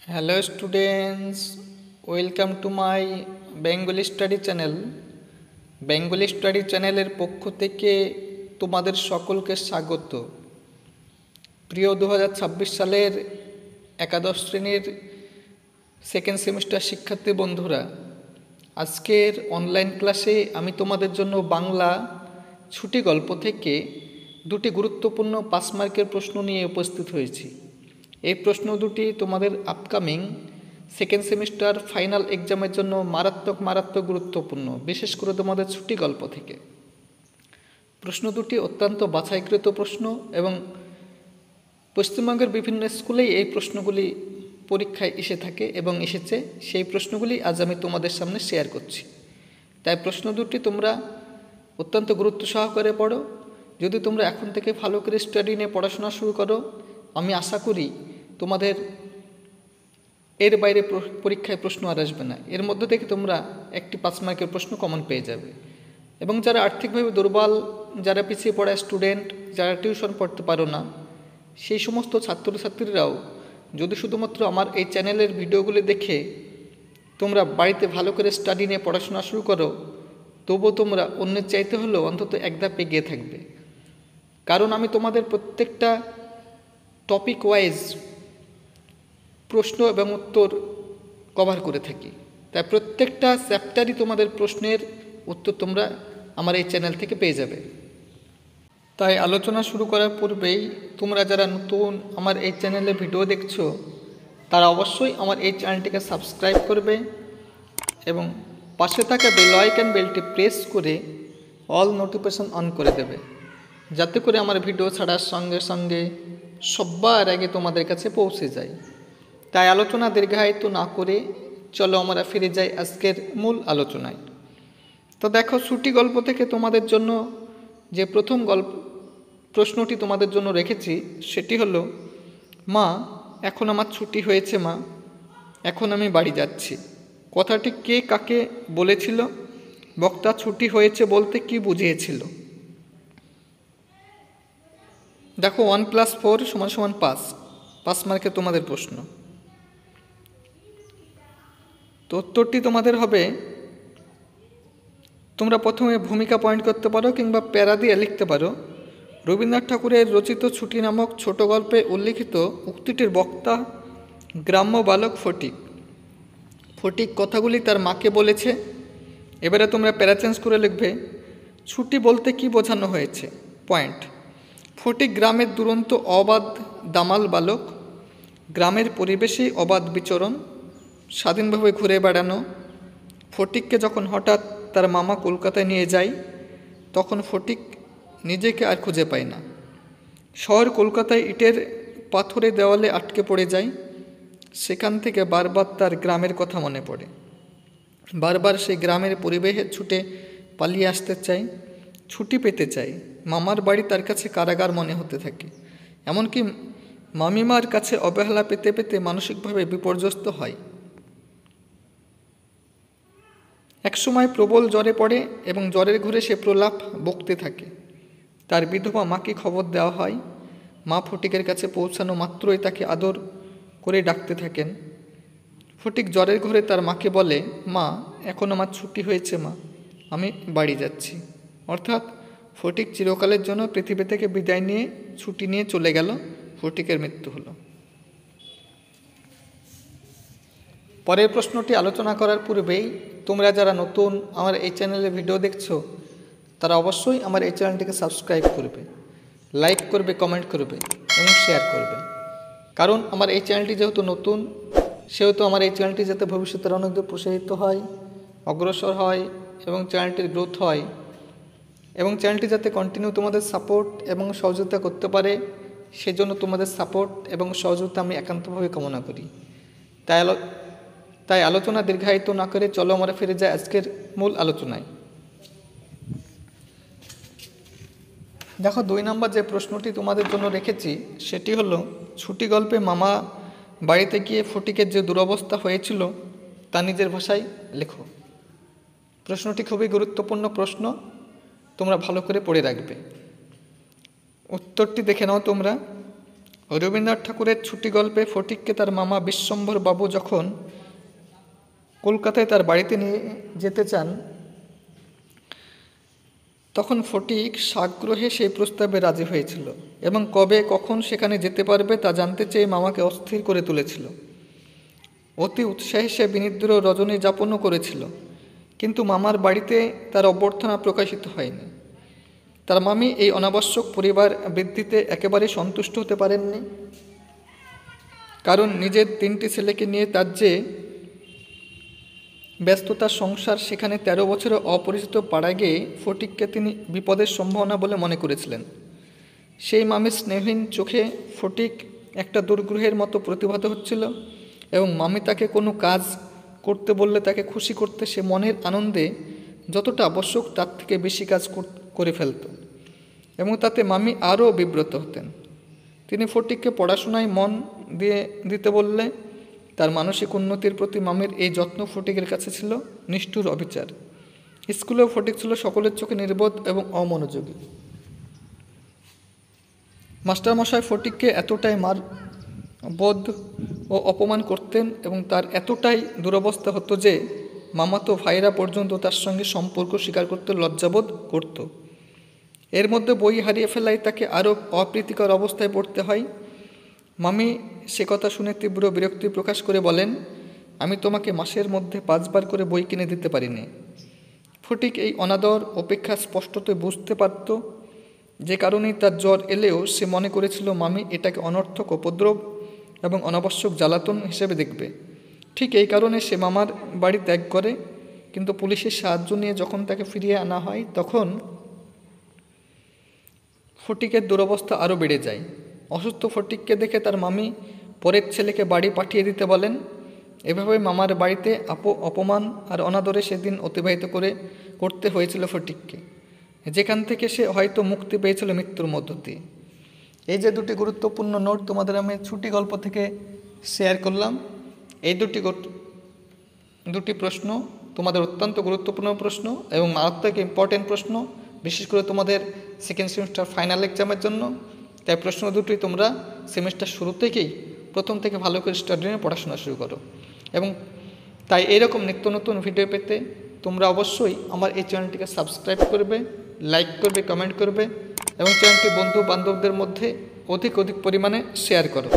Hello students, welcome to my Bengali study channel. Bengali study চ্যানেলের পক্ষ থেকে তোমাদের সকলকে স্বাগত। প্রিয় 2026 সালের একাদশ শ্রেণীর সেকেন্ড সেমিস্টার শিক্ষার্থী বন্ধুরা, আজকের অনলাইন ক্লাসে আমি তোমাদের জন্য বাংলা ছুটি গল্প থেকে দুটি গুরুত্বপূর্ণ 5 মার্কের প্রশ্ন নিয়ে উপস্থিত হয়েছি। এই প্রশ্ন দুটি তোমাদের আপকামিং সেকেন্ড সেমিস্টার ফাইনাল এক্সামের জন্য মারাত্মক গুরুত্বপূর্ণ, বিশেষ করে তোমাদের ছুটি গল্প থেকে। প্রশ্ন দুটি অত্যন্ত বাছাইকৃত প্রশ্ন এবং পশ্চিমবঙ্গের বিভিন্ন স্কুলেই এই প্রশ্নগুলি পরীক্ষায় এসে থাকে এবং এসেছে। সেই প্রশ্নগুলি আজ আমি তোমাদের সামনে শেয়ার করছি। তাই প্রশ্ন দুটি তোমরা অত্যন্ত গুরুত্ব সহকারে পড়ো। যদি তোমরা এখন থেকে ভালো করে স্টাডি নিয়ে পড়াশোনা শুরু করো, আমি আশা করি তোমাদের এর বাইরে পরীক্ষায় প্রশ্ন আর আসবে না। এর মধ্যে থেকে তোমরা একটি 5 মার্কের প্রশ্ন কমন পেয়ে যাবে। এবং যারা আর্থিকভাবে দুর্বল, যারা পিছিয়ে পড়া স্টুডেন্ট, যারা টিউশন পড়তে পারো না, সেই সমস্ত ছাত্রছাত্রীরাও যদি শুধুমাত্র আমার এই চ্যানেলের ভিডিওগুলি দেখে তোমরা বাড়িতে ভালো করে স্টাডি নিয়ে পড়াশোনা শুরু করো, তবুও তোমরা অন্যের চাইতে হলেও অন্তত এক ধাপ এগিয়ে থাকবে। কারণ আমি তোমাদের প্রত্যেকটা টপিক ওয়াইজ প্রশ্ন এবং উত্তর কভার করে থাকি। তাই প্রত্যেকটা চ্যাপ্টারই তোমাদের প্রশ্নের উত্তর তোমরা আমার এই চ্যানেল থেকে পেয়ে যাবে। তাই আলোচনা শুরু করার পূর্বেই তোমরা যারা নতুন আমার এই চ্যানেলে ভিডিও দেখছো, তারা অবশ্যই আমার এই চ্যানেলটিকে সাবস্ক্রাইব করবে এবং পাশে থাকা বেল আইকন বেলটি প্রেস করে অল নোটিফিকেশন অন করে দেবে, যাতে করে আমার ভিডিও ছাড়ার সঙ্গে সঙ্গে সবার আগে তোমাদের কাছে পৌঁছে যায়। তাই আলোচনা দীর্ঘায়িত না করে চলো আমরা ফিরে যাই আজকের মূল আলোচনায়। তো দেখো, ছুটি গল্প থেকে তোমাদের জন্য যে প্রথম প্রশ্নটি তোমাদের জন্য রেখেছি সেটি হলো, মা এখন আমার ছুটি হয়েছে মা, এখন আমি বাড়ি যাচ্ছি। কথাটি কে কাকে বলেছিল? বক্তা ছুটি হয়েছে বলতে কি বুঝিয়েছিল? দেখো, 1 + 4 = 5। 5 মার্কে তোমাদের প্রশ্ন। তো উত্তরটি তোমাদের হবে, তোমরা প্রথমে ভূমিকা পয়েন্ট করতে পারো কিংবা প্যারা দিয়ে লিখতে পারো। রবীন্দ্রনাথ ঠাকুরের রচিত ছুটি নামক ছোট গল্পে উল্লিখিত উক্তিটির বক্তা গ্রাম্য বালক ফটিক। ফটিক কথাগুলি তার মাকে বলেছে। এবারে তোমরা প্যারা চেঞ্জ করে লিখবে, ছুটি বলতে কি বোঝানো হয়েছে? পয়েন্ট। ফটিক গ্রামের দুরন্ত অবাধ দামাল বালক। গ্রামের পরিবেশেই অবাধ বিচরণ, স্বাধীনভাবে ঘুরে বেড়ানো। ফটিককে যখন হঠাৎ তার মামা কলকাতায় নিয়ে যায়, তখন ফটিক নিজেকে আর খুঁজে পায় না। শহর কলকাতায় ইটের পাথরে দেওয়ালে আটকে পড়ে যায়। সেখান থেকে বারবার তার গ্রামের কথা মনে পড়ে। বারবার সেই গ্রামের পরিবেশে ছুটে পালিয়ে আসতে চায়, ছুটি পেতে চায়। মামার বাড়ি তার কাছে কারাগার মনে হতে থাকে। এমনকি মামিমার কাছে অবহেলা পেতে পেতে মানসিকভাবে বিপর্যস্ত হয়। একসময় প্রবল জ্বরে পড়ে এবং জ্বরের ঘরে সে প্রলাপ বকতে থাকে। তার বিধবা মাকে খবর দেওয়া হয়। মা ফটিকের কাছে পৌঁছানো মাত্রই তাকে আদর করে ডাকতে থাকেন। ফটিক জ্বরের ঘরে তার মাকে বলে, মা এখন আমার ছুটি হয়েছে মা, আমি বাড়ি যাচ্ছি। অর্থাৎ ফটিক চিরকালের জন্য পৃথিবী থেকে বিদায় নিয়ে ছুটি নিয়ে চলে গেল। ফটিকের মৃত্যু হলো। পরের প্রশ্নটি আলোচনা করার পূর্বেই তোমরা যারা নতুন আমার এই চ্যানেলে ভিডিও দেখছো, তারা অবশ্যই আমার এই চ্যানেলটিকে সাবস্ক্রাইব করবে, লাইক করবে, কমেন্ট করবে এবং শেয়ার করবে। কারণ আমার এই চ্যানেলটি যেহেতু নতুন, সেহেতু আমার এই চ্যানেলটি যাতে ভবিষ্যতের অনেক দূর প্রসারিত হয়, অগ্রসর হয় এবং চ্যানেলটির গ্রোথ হয় এবং চ্যানেলটি যাতে কন্টিনিউ তোমাদের সাপোর্ট এবং সহযোগিতা করতে পারে, সেজন্য তোমাদের সাপোর্ট এবং সহযোগিতা আমি একান্তভাবে কামনা করি। তাই আলোচনা দীর্ঘায়িত না করে চলো আমরা ফিরে যাই আজকের মূল আলোচনায়। দেখো, 2 নম্বর যে প্রশ্নটি তোমাদের জন্য রেখেছি সেটি হলো, ছুটি গল্পে মামা বাড়িতে গিয়ে ফটিকের যে দুরবস্থা হয়েছিল তা নিজের ভাষায় লেখো। প্রশ্নটি খুবই গুরুত্বপূর্ণ প্রশ্ন, তোমরা ভালো করে পড়ে রাখবে। উত্তরটি দেখে নাও তোমরা। রবীন্দ্রনাথ ঠাকুরের ছুটি গল্পে ফটিককে তার মামা বিশ্বম্ভর বাবু যখন কলকাতায় তার বাড়িতে নিয়ে যেতে চান, তখন ফটিক সাগ্রহে সেই প্রস্তাবে রাজি হয়েছিল এবং কবে কখন সেখানে যেতে পারবে তা জানতে চেয়ে মামাকে অস্থির করে তুলেছিল। অতি উৎসাহে সে বিনিদ্র রজনী যাপনও করেছিল, কিন্তু মামার বাড়িতে তার অভ্যর্থনা প্রকাশিত হয়নি। তার মামি এই অনাবশ্যক পরিবার বৃদ্ধিতে একেবারেই সন্তুষ্ট হতে পারেননি, কারণ নিজের 3টি ছেলেকে নিয়ে তার যে ব্যস্ততার সংসার, সেখানে 13 বছরে অপরিচিত পাড়ায় গিয়ে ফটিককে তিনি বিপদের সম্ভাবনা বলে মনে করেছিলেন। সেই মামির স্নেহহীন চোখে ফটিক একটা দুর্গ্রহের মতো প্রতিভাত হচ্ছিল এবং মামি তাকে কোনো কাজ করতে বললে তাকে খুশি করতে সে মনের আনন্দে যতটা আবশ্যক তার থেকে বেশি কাজ করে ফেলত এবং তাতে মামি আরও বিব্রত হতেন। তিনি ফটিককে পড়াশোনায় মন দিতে বললে তার মানসিক উন্নতির প্রতি মামির এই যত্ন ফটিকের কাছে ছিল নিষ্ঠুর অবিচার। স্কুলেও ফটিক ছিল সকলের চোখে নির্বোধ এবং অমনোযোগী। মাস্টারমশাই ফটিককে এতটাই বোধ ও অপমান করতেন এবং তার এতটাই দুরবস্থা হতো যে মামাতো ভাইরা পর্যন্ত তার সঙ্গে সম্পর্ক স্বীকার করতে লজ্জাবোধ করত। এর মধ্যে বই হারিয়ে ফেলায় তাকে আরও অপ্রীতিকর অবস্থায় পড়তে হয়। মামি সে কথা শুনে তীব্র বিরক্তি প্রকাশ করে বলেন, আমি তোমাকে মাসের মধ্যে 5 বার করে বই কিনে দিতে পারিনি। ফটিক এই অনাদর অপেক্ষা স্পষ্টতই বুঝতে পারত, যে কারণেই তার জ্বর এলেও সে মনে করেছিল মামি এটাকে অনর্থক উপদ্রব এবং অনাবশ্যক জ্বালাতন হিসেবে দেখবে। ঠিক এই কারণে সে মামার বাড়ি ত্যাগ করে, কিন্তু পুলিশের সাহায্য নিয়ে যখন তাকে ফিরিয়ে আনা হয় তখন ফটিকের দুরবস্থা আরও বেড়ে যায়। অসুস্থ ফটিককে দেখে তার মামি পরের ছেলেকে বাড়ি পাঠিয়ে দিতে বলেন। এভাবে মামার বাড়িতে অপমান আর অনাদরে সেদিন অতিবাহিত করতে হয়েছিল ফটিককে, যেখান থেকে সে হয়তো মুক্তি পেয়েছিল মৃত্যুর মধ্য দিয়ে। এই যে 2টি গুরুত্বপূর্ণ নোট তোমাদের আমি ছুটি গল্প থেকে শেয়ার করলাম, এই দুটি প্রশ্ন তোমাদের অত্যন্ত গুরুত্বপূর্ণ প্রশ্ন এবং মারাত্মক ইম্পর্টেন্ট প্রশ্ন, বিশেষ করে তোমাদের সেকেন্ড সেমিস্টার ফাইনাল এক্সামের জন্য। তাই প্রশ্ন দুটি তোমরা সেমিস্টার শুরু থেকেই প্রথম থেকে ভালো করে স্টাডি নিয়ে পড়াশোনা শুরু করো। এবং তাই এইরকম নিত্য নতুন ভিডিও পেতে তোমরা অবশ্যই আমার এই চ্যানেলটিকে সাবস্ক্রাইব করবে, লাইক করবে, কমেন্ট করবে এবং চ্যানেলটি বন্ধু বান্ধবদের মধ্যে অধিক পরিমাণে শেয়ার করো।